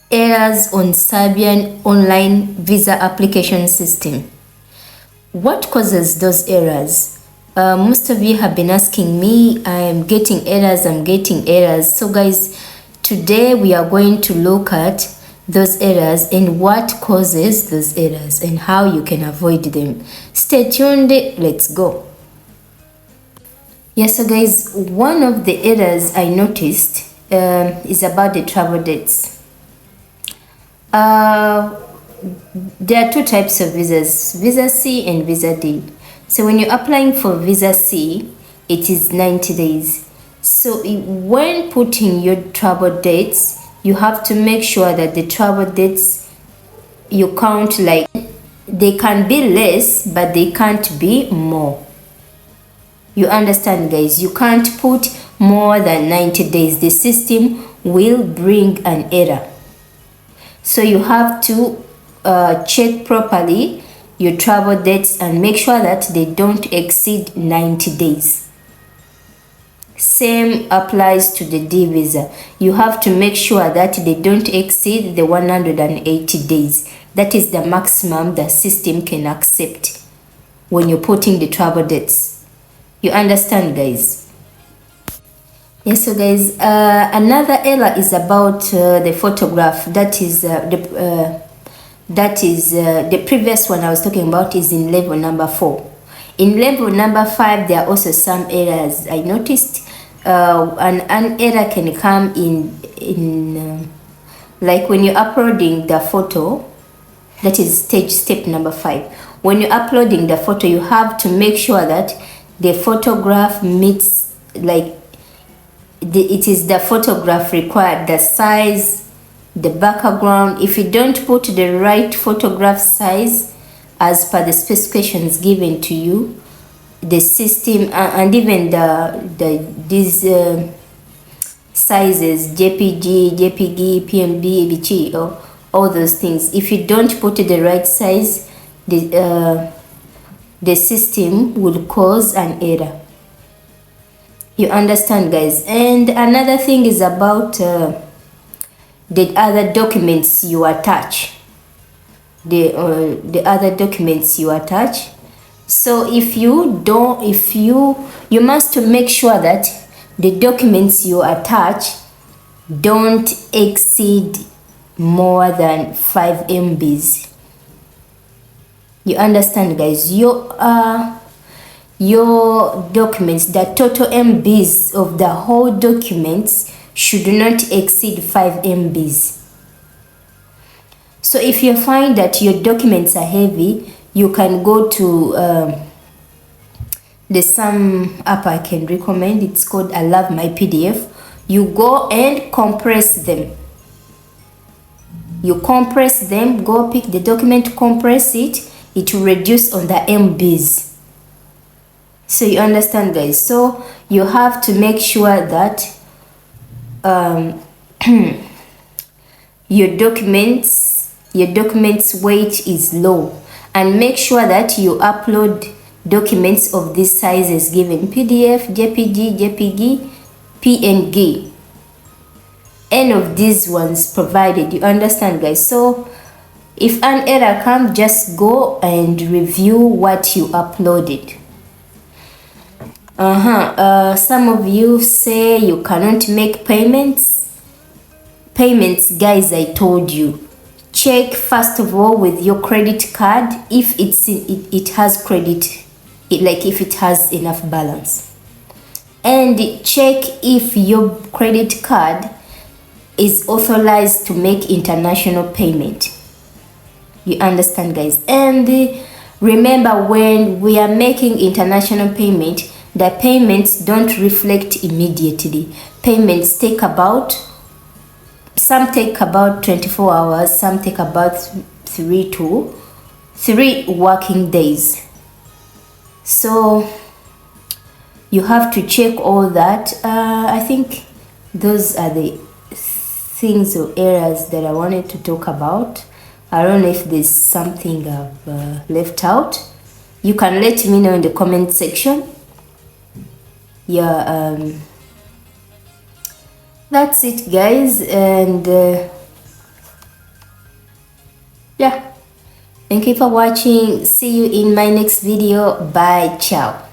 Errors on Serbian online visa application system. What causes those errors? Most of you have been asking me, I'm getting errors. So guys, today we are going to look at those errors and what causes those errors and how you can avoid them. Stay tuned, let's go. Yes, so guys, one of the errors I noticed is about the travel dates. There are two types of visas, Visa C and Visa D. So when you're applying for Visa C, it is 90 days. So when putting your travel dates, you have to make sure that the travel dates you count, like they can be less, but they can't be more. You understand, guys? You can't put more than 90 days. The system will bring an error. So you have to check properly your travel dates and make sure that they don't exceed 90 days. Same applies to the D visa. You have to make sure that they don't exceed the 180 days. That is the maximum the system can accept when you're putting the travel dates. You understand, guys? Yes, so guys, another error is about the photograph. That is the previous one I was talking about is in level number 4. In level number 5, there are also some errors I noticed. An error can come in like when you're uploading the photo. That is step number 5. When you're uploading the photo, you have to make sure that the photograph meets, like, it is the photograph required, the size, the background. If you don't put the right photograph size as per the specifications given to you, the system and even these sizes, JPG, PNG, ABG, or all those things, if you don't put the right size, the system will cause an error. You understand, guys? And another thing is about the other documents you attach. The other documents you attach. So if you must make sure that the documents you attach don't exceed more than 5 MBs. You understand, guys? Your documents, the total MBs of the whole documents should not exceed 5 MBs. So if you find that your documents are heavy, you can go to there's some app I can recommend. It's called I Love My PDF. You go and compress them. You compress them, go pick the document, compress it. It will reduce on the MBs. So you understand, guys? So you have to make sure that your documents weight is low, and make sure that you upload documents of these sizes given: PDF, JPG, PNG. Any of these ones provided. You understand, guys? So if an error comes, just go and review what you uploaded. Some of you say you cannot make payments. Guys, I told you, check first of all with your credit card if it has credit, like if it has enough balance, and check if your credit card is authorized to make international payment. You understand, guys? And remember, when we are making international payment, the payments don't reflect immediately. Payments take some take about 24 hours, some take about 3 working days. So you have to check all that. I think those are the things or areas that I wanted to talk about. I don't know if there's something I've left out. You can let me know in the comment section. That's it, guys, and Yeah. Thank you for watching. See you in my next video. Bye. Ciao.